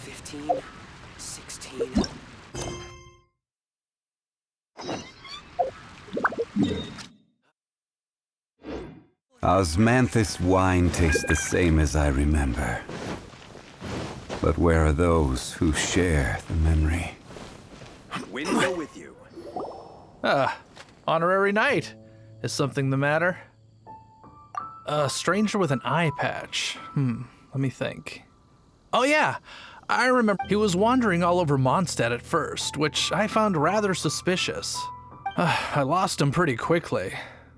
15, 16. Osmanthus wine tastes the same as I remember. But where are those who share the memory? Wind go with you. Honorary knight. Is something the matter? A stranger with an eye patch. Let me think. Oh yeah, I remember. He was wandering all over Mondstadt at first, which I found rather suspicious. I lost him pretty quickly.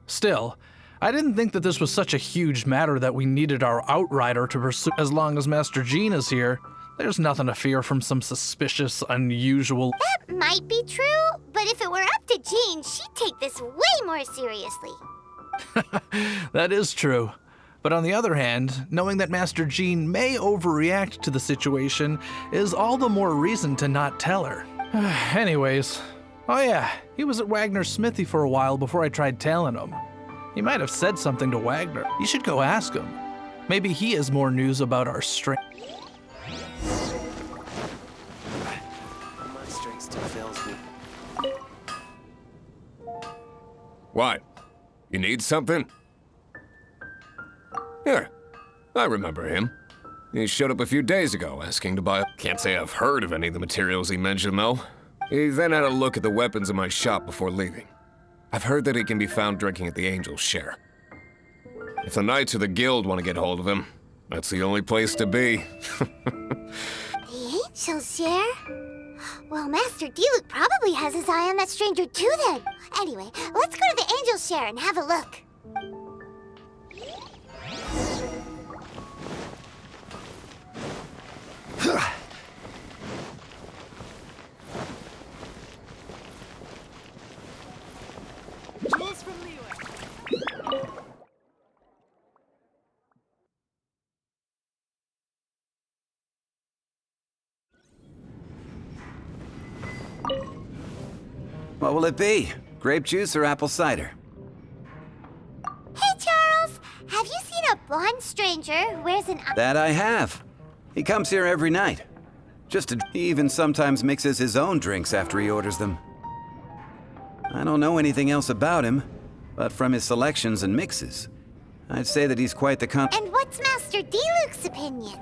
Still, I didn't think that this was such a huge matter that we needed our outrider to pursue. As long as Master Jean is here, there's nothing to fear from some suspicious, unusual... That might be true, but if it were up to Jean, she'd take this way more seriously. That is true. But on the other hand, knowing that Master Jean may overreact to the situation is all the more reason to not tell her. Anyways, oh yeah, he was at Wagner's smithy for a while before I tried telling him. He might have said something to Wagner. You should go ask him. Maybe he has more news about our strength. My strength still fails me. What? You need something? Here, I remember him. He showed up a few days ago asking to buy... Can't say I've heard of any of the materials he mentioned, though. He then had a look at the weapons in my shop before leaving. I've heard that he can be found drinking at the Angel's Share. If the Knights or the Guild want to get hold of him, that's the only place to be. The Angel's Share? Well, Master Diluc probably has his eye on that stranger too then. Anyway, let's go to the Angel's Share and have a look. What will it be? Grape juice or apple cider? Hey, Charles! Have you seen a blonde stranger who wears an... That I have. He comes here every night. He even sometimes mixes his own drinks after he orders them. I don't know anything else about him, but from his selections and mixes, I'd say that he's quite the And what's Master Diluc's opinion?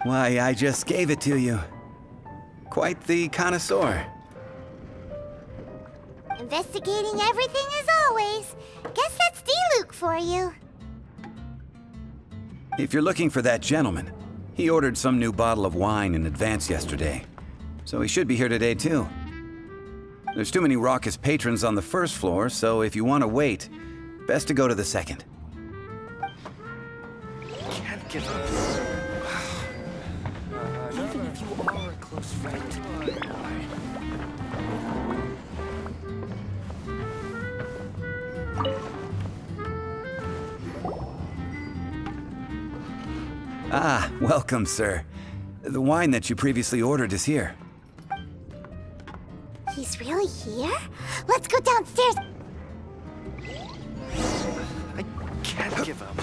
Why, I just gave it to you. Quite the connoisseur. Investigating everything as always. Guess that's Diluc for you. If you're looking for that gentleman, he ordered some new bottle of wine in advance yesterday, so he should be here today too. There's too many raucous patrons on the first floor, so if you want to wait, best to go to the second. Can't give up. Even if you are a close friend. Ah, welcome, sir. The wine that you previously ordered is here. He's really here? Let's go downstairs. I can't give up.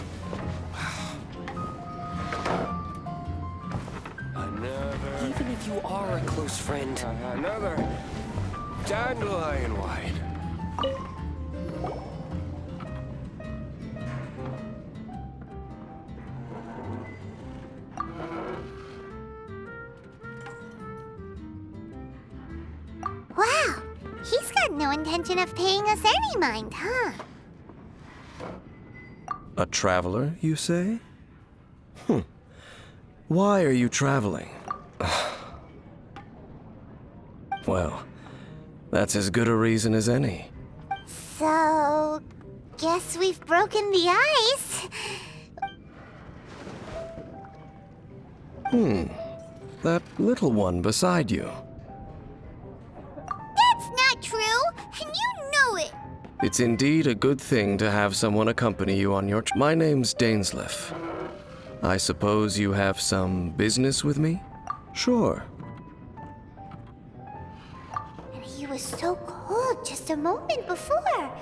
Another. Even if you are a close friend. Another dandelion wine. Wow, he's got no intention of paying us any mind, huh? A traveler, you say? Why are you traveling? Well, that's as good a reason as any. So, guess we've broken the ice. That little one beside you. That's not true, and you know it. It's indeed a good thing to have someone accompany you on your My name's Dainsleif. I suppose you have some business with me? Sure. And he was so cold just a moment before.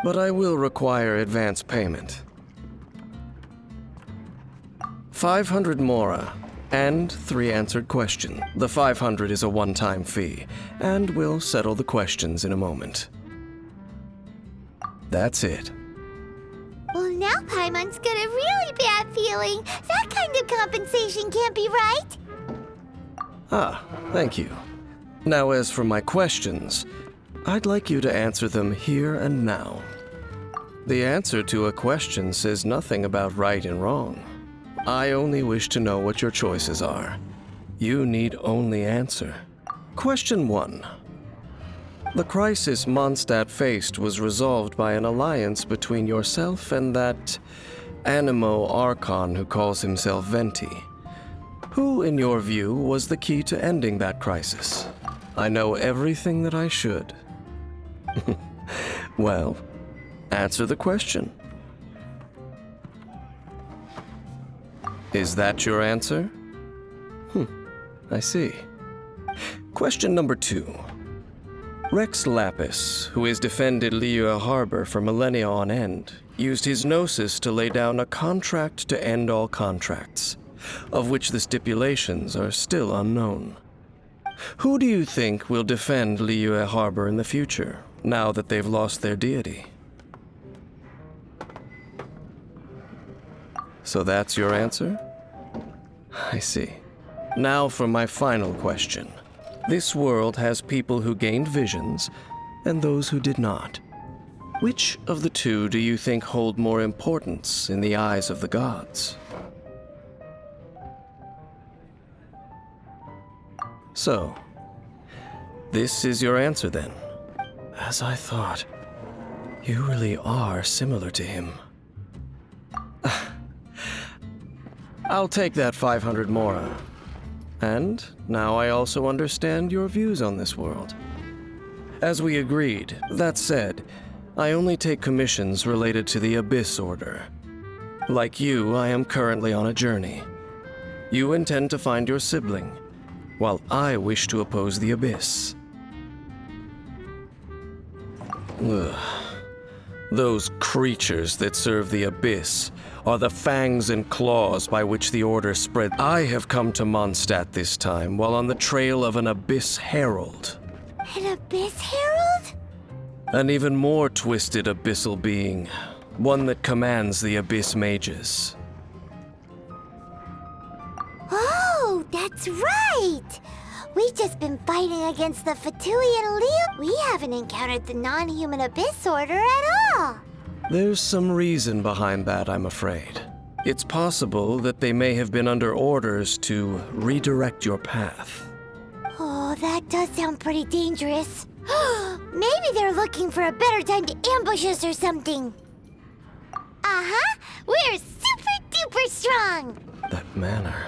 But I will require advance payment. 500 mora, and 3 answered questions. The 500 is a one-time fee, and we'll settle the questions in a moment. That's it. Well, now Paimon's got a really bad feeling. That kind of compensation can't be right. Ah, thank you. Now, as for my questions, I'd like you to answer them here and now. The answer to a question says nothing about right and wrong. I only wish to know what your choices are. You need only answer. Question 1. The crisis Mondstadt faced was resolved by an alliance between yourself and that Animo Archon who calls himself Venti. Who, in your view, was the key to ending that crisis? I know everything that I should. Well, answer the question. Is that your answer? I see. Question number 2. Rex Lapis, who has defended Liyue Harbor for millennia on end, used his gnosis to lay down a contract to end all contracts, of which the stipulations are still unknown. Who do you think will defend Liyue Harbor in the future, now that they've lost their deity? So that's your answer? I see. Now for my final question. This world has people who gained visions, and those who did not. Which of the two do you think hold more importance in the eyes of the gods? So, this is your answer then. As I thought, you really are similar to him. I'll take that 500 mora. And now I also understand your views on this world. As we agreed, that said, I only take commissions related to the Abyss Order. Like you, I am currently on a journey. You intend to find your sibling, while I wish to oppose the Abyss. Ugh. Those creatures that serve the Abyss are the fangs and claws by which the Order spread. I have come to Mondstadt this time while on the trail of an Abyss Herald. An Abyss Herald? An even more twisted abyssal being, one that commands the Abyss Mages. Oh, that's right! We've just been fighting against the Fatui and Leo. We haven't encountered the non-human Abyss Order at all. There's some reason behind that, I'm afraid. It's possible that they may have been under orders to redirect your path. Oh, that does sound pretty dangerous. Maybe they're looking for a better time to ambush us or something. Uh-huh, we're super duper strong. That manner,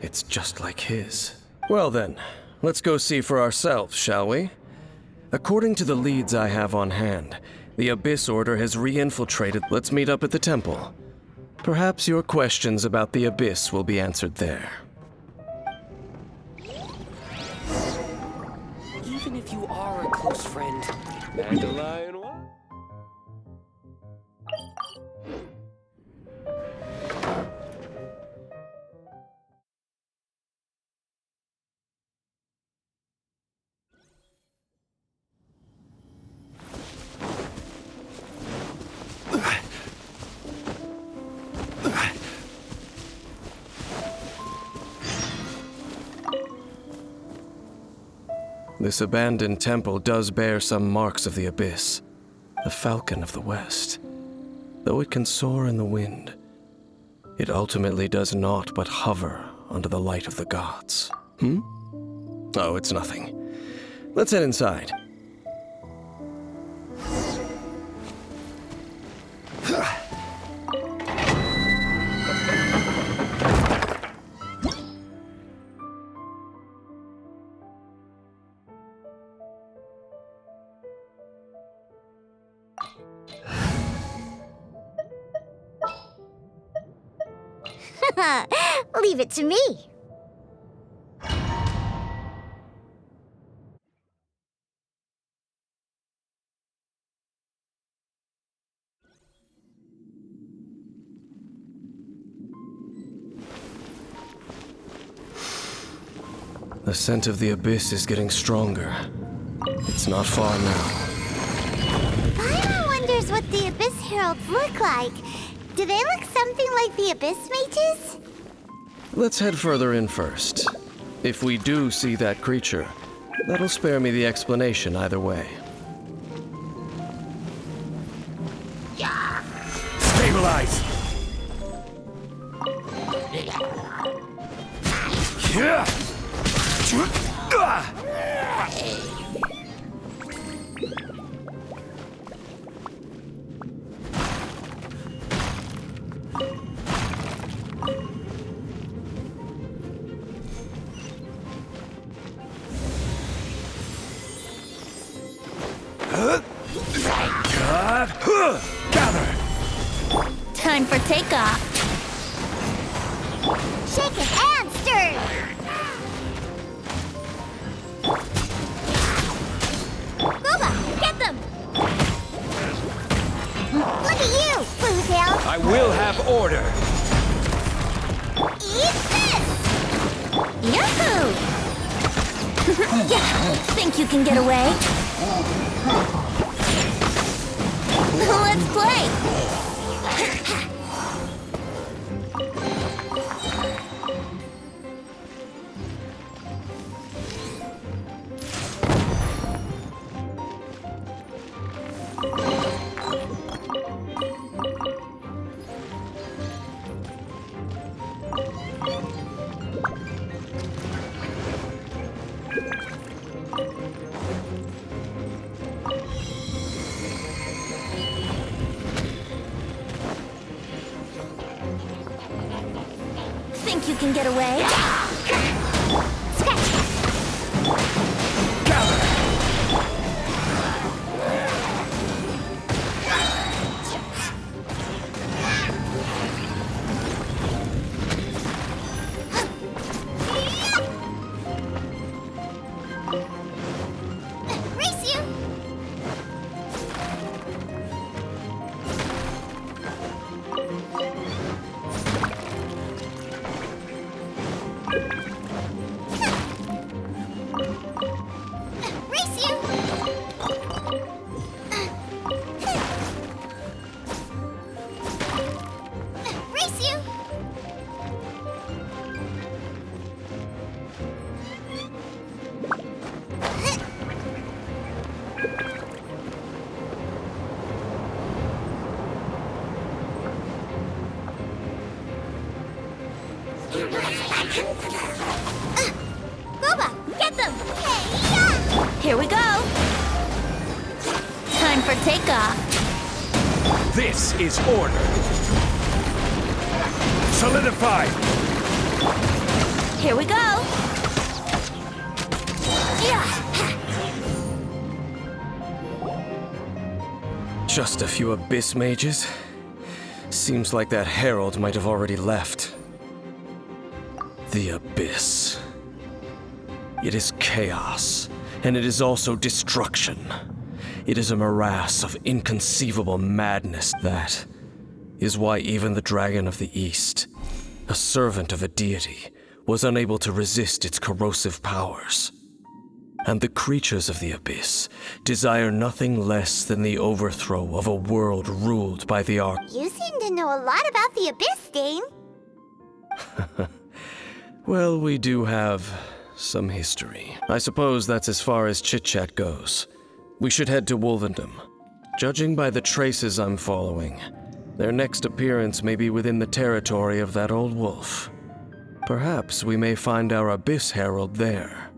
it's just like his. Well then, let's go see for ourselves, shall we? According to the leads I have on hand, the Abyss Order has re-infiltrated. Let's meet up at the temple. Perhaps your questions about the Abyss will be answered there. Even if you are a close friend, Dandelion what? This abandoned temple does bear some marks of the Abyss, the Falcon of the West. Though it can soar in the wind, it ultimately does naught but hover under the light of the gods. Oh, it's nothing. Let's head inside. Leave it to me. The scent of the abyss is getting stronger. It's not far now. Paimon wonders what the Abyss Heralds look like. Do they look something like the Abyss Mages? Let's head further in first. If we do see that creature, that'll spare me the explanation either way. Stabilize! Yeah! Gather! Time for takeoff. Shake it and stir. Boba, get them! Look at you, Bluetail. I will have order! Eat this! Yahoo! Think you can get away? Let's play! Think you can get away? Scratch! Race you! Race you! Race you! Boba, get them! Here we go! Time for takeoff. This is order! Solidify! Here we go! Just a few abyss mages? Seems like that herald might have already left. The abyss. It is chaos, and it is also destruction. It is a morass of inconceivable madness. That is why even the Dragon of the East, a servant of a deity, was unable to resist its corrosive powers. And the creatures of the abyss desire nothing less than the overthrow of a world ruled by the You seem to know a lot about the Abyss, Dane. Well, we do have some history. I suppose that's as far as chit-chat goes. We should head to Wolvendom. Judging by the traces I'm following, their next appearance may be within the territory of that old wolf. Perhaps we may find our Abyss Herald there.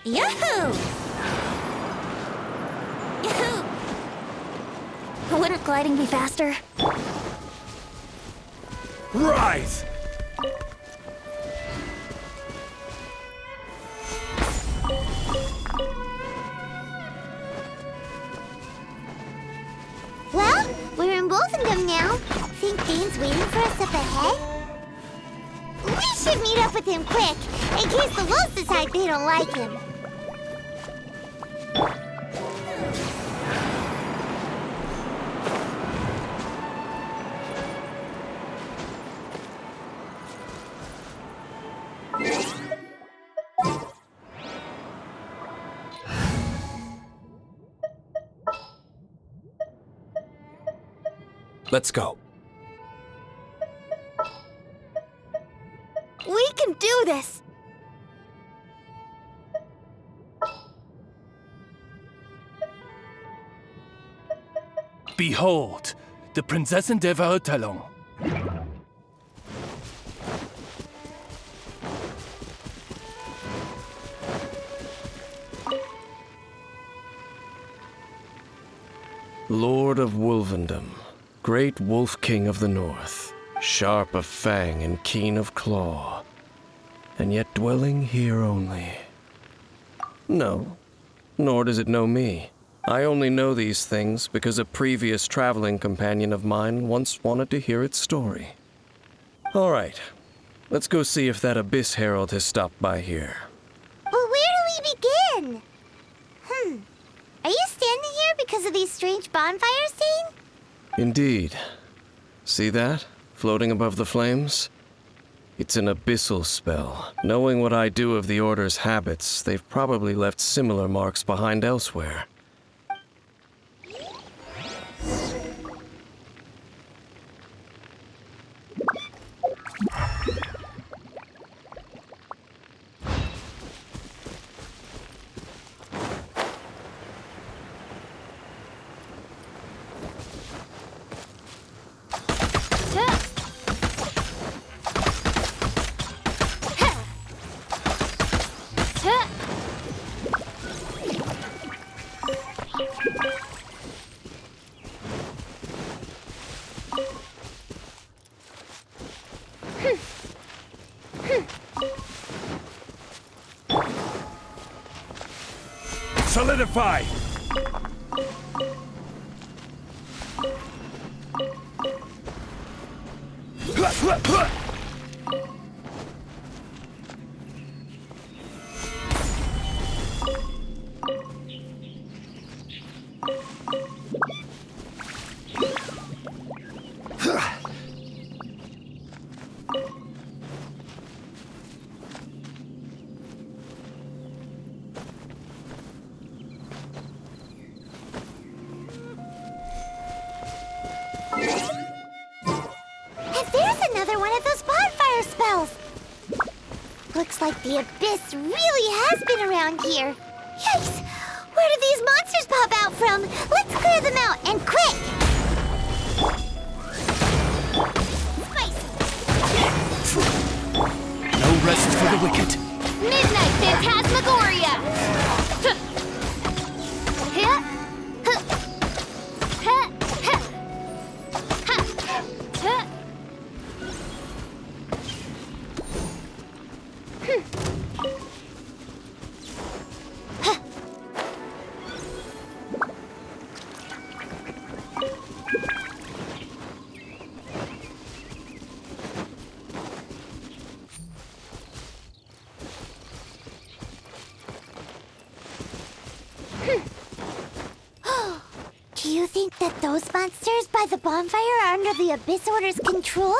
Yahoo! Yahoo! Wouldn't gliding be faster? Rise! Well, we're in Wolfendom now. Think Dane's waiting for us up ahead? We should meet up with him quick, in case the wolves decide they don't like him. Let's go. We can do this! Behold, the Prinzessin der Verurteilung. Lord of Wolvendom, great Wolf King of the North, sharp of fang and keen of claw, and yet dwelling here only. No, nor does it know me. I only know these things because a previous traveling companion of mine once wanted to hear its story. All right, let's go see if that Abyss Herald has stopped by here. But where do we begin? Are you standing here because of these strange bonfires, Dane? Indeed. See that? Floating above the flames? It's an abyssal spell. Knowing what I do of the Order's habits, they've probably left similar marks behind elsewhere. Solidify! Looks like the Abyss really has been around here. Yikes! Where did these monsters pop out from? Let's clear them out, and quick! Spicy! No rest for the wicked. Midnight Phantasmagoria! Do you think that those monsters by the bonfire are under the Abyss Order's control?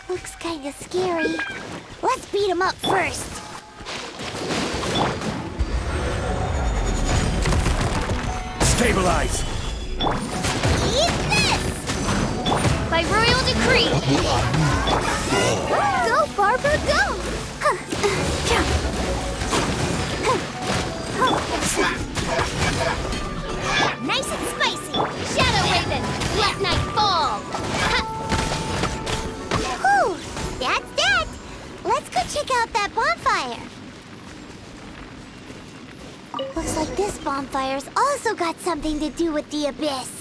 Looks kinda scary. Let's beat them up first. Stabilize! Eat this! By royal decree! Go, Barbara, go! Nice and spicy! Shadow Raven, let night fall! Whew, that's that! Let's go check out that bonfire. bonfires also got something to do with the abyss.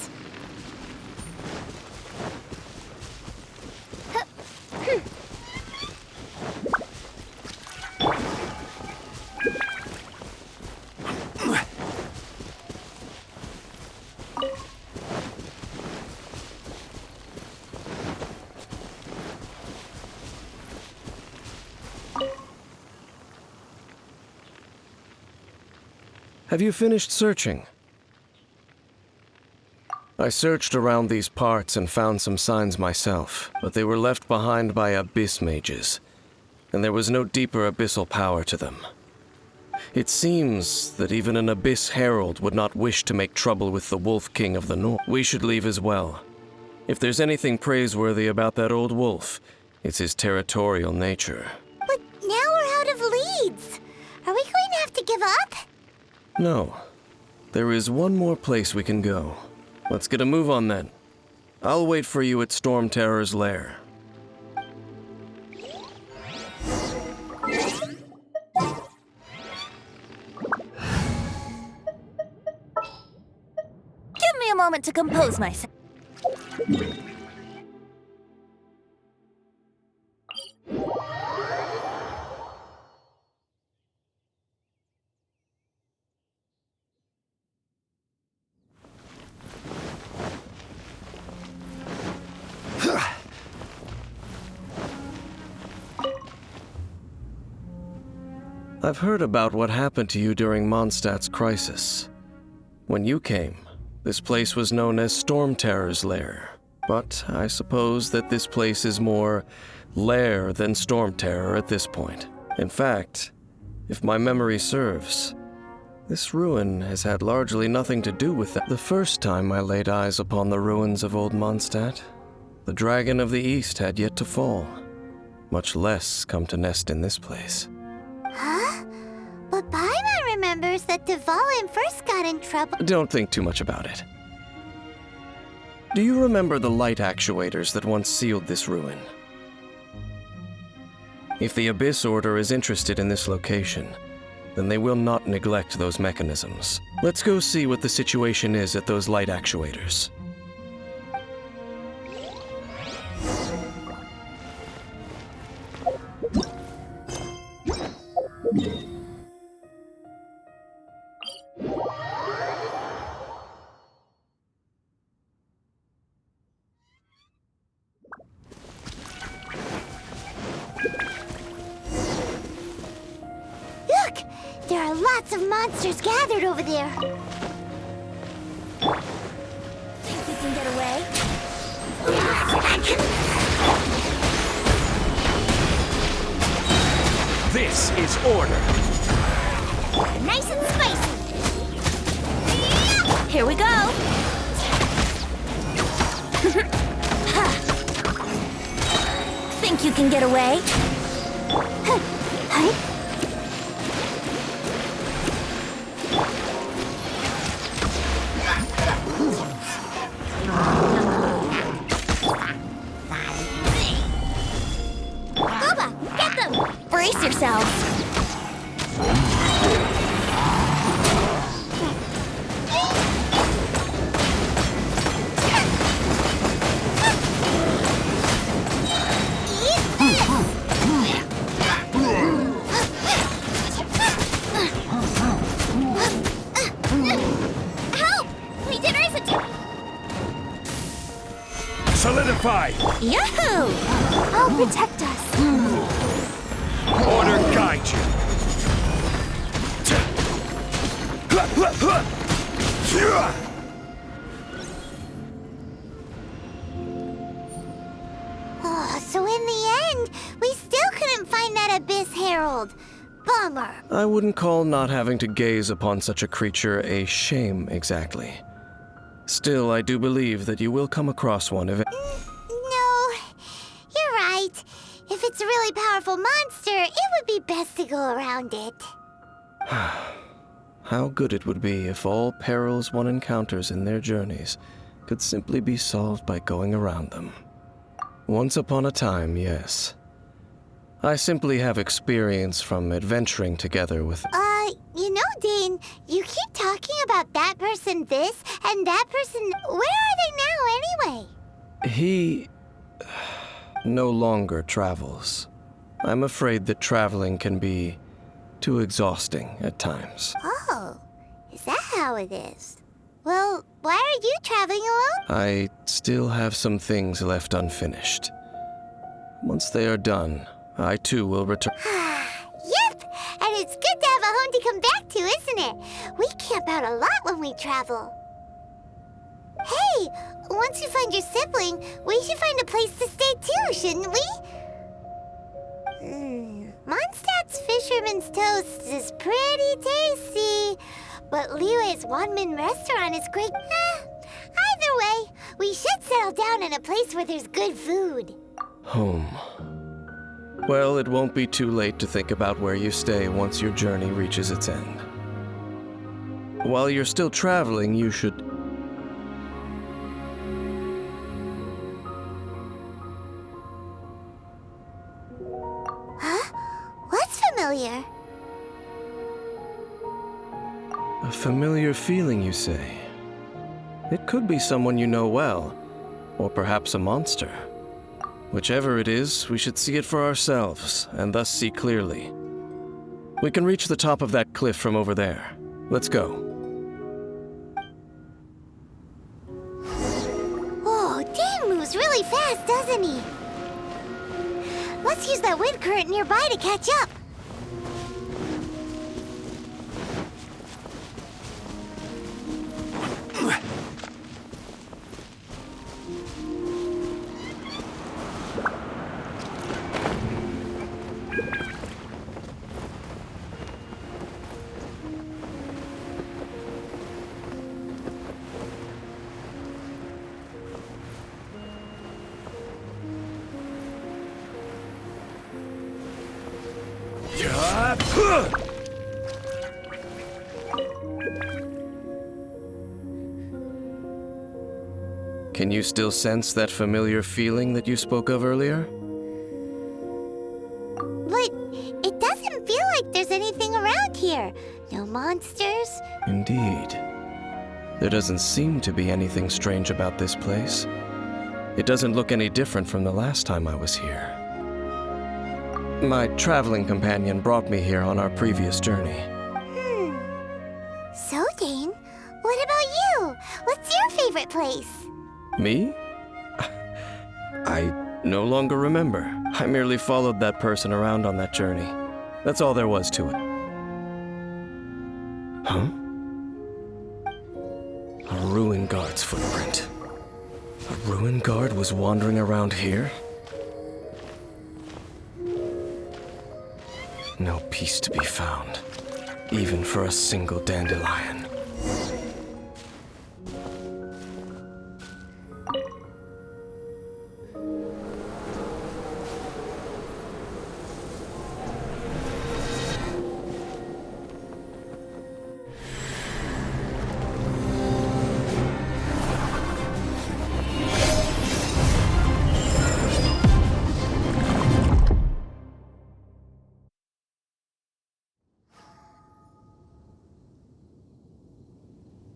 Have you finished searching? I searched around these parts and found some signs myself, but they were left behind by abyss mages, and there was no deeper abyssal power to them. It seems that even an abyss herald would not wish to make trouble with the Wolf King of the North. We should leave as well. If there's anything praiseworthy about that old wolf, it's his territorial nature. But now we're out of leads. Are we going to have to give up? No. There is one more place we can go. Let's get a move on then. I'll wait for you at Storm Terror's lair. Give me a moment to compose myself. I've heard about what happened to you during Mondstadt's crisis. When you came, this place was known as Storm Terror's lair. But I suppose that this place is more lair than Storm Terror at this point. In fact, if my memory serves, this ruin has had largely nothing to do with that. The first time I laid eyes upon the ruins of old Mondstadt, the Dragon of the East had yet to fall, much less come to nest in this place. Huh? But Paimon remembers that Dvalin first got in trouble. Don't think too much about it. Do you remember the light actuators that once sealed this ruin? If the Abyss Order is interested in this location, then they will not neglect those mechanisms. Let's go see what the situation is at those light actuators. Look! There are lots of monsters gathered over there. Think you can get away? This is order. Nice and spicy. Here we go. Think you can get away? Boba, get them! Brace yourselves. Help! My dinner isn't... Solidify. Yahoo! I'll protect us. Order guide you. Oh, so in the end, we still couldn't find that Abyss Herald. Bummer. I wouldn't call not having to gaze upon such a creature a shame exactly. Still, I do believe that you will come across one if No, you're right. If it's a really powerful monster, it would be best to go around it. How good it would be if all perils one encounters in their journeys could simply be solved by going around them. Once upon a time, yes. I simply have experience from adventuring together with... You know, Dane, you keep talking about that person this and that person... Where are they now, anyway? He no longer travels. I'm afraid that traveling can be too exhausting at times. Oh, is that how it is? Well, why are you traveling alone? I still have some things left unfinished. Once they are done, I too will return. Yep, and it's good to have a home to come back to, isn't it? We camp out a lot when we travel. Hey, once you find your sibling, we should find a place to stay too, shouldn't we? Mondstadt's Fisherman's Toast is pretty tasty, but Liue's one-man restaurant is great. Either way, we should settle down in a place where there's good food. Home. Well, it won't be too late to think about where you stay once your journey reaches its end. While you're still traveling, you should... Huh? What's familiar? A familiar feeling, you say? It could be someone you know well, or perhaps a monster. Whichever it is, we should see it for ourselves, and thus see clearly. We can reach the top of that cliff from over there. Let's go. Whoa, Dan moves really fast, doesn't he? Let's use that wind current nearby to catch up. Can you still sense that familiar feeling that you spoke of earlier? But it doesn't feel like there's anything around here. No monsters. Indeed. There doesn't seem to be anything strange about this place. It doesn't look any different from the last time I was here. My traveling companion brought me here on our previous journey. So, Dane, what about you? What's your favorite place? Me? I no longer remember. I merely followed that person around on that journey. That's all there was to it. Huh? A ruin guard's footprint. A ruin guard was wandering around here? No peace to be found, even for a single dandelion.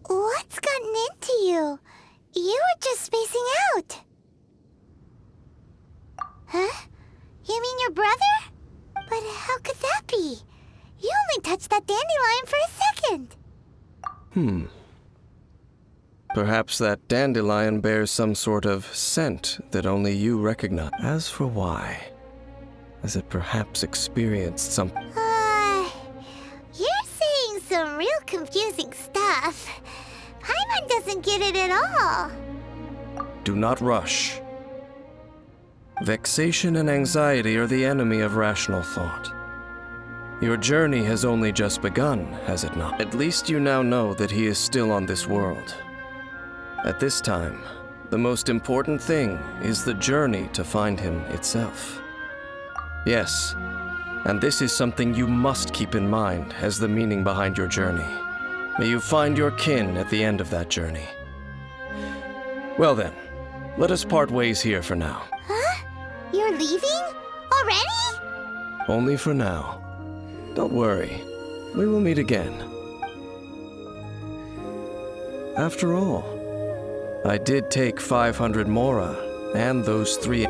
What's gotten into you? You were just spacing out. Huh? You mean your brother? But how could that be? You only touched that dandelion for a second. Perhaps that dandelion bears some sort of scent that only you recognize. As for why, has it perhaps experienced some... You're saying some real confusing stuff. Paimon doesn't get it at all. Do not rush. Vexation and anxiety are the enemy of rational thought. Your journey has only just begun, has it not? At least you now know that he is still on this world. At this time, the most important thing is the journey to find him itself. Yes, and this is something you must keep in mind as the meaning behind your journey. May you find your kin at the end of that journey. Well then, let us part ways here for now. Huh? You're leaving? Already? Only for now. Don't worry, we will meet again. After all, I did take 500 mora and those 3...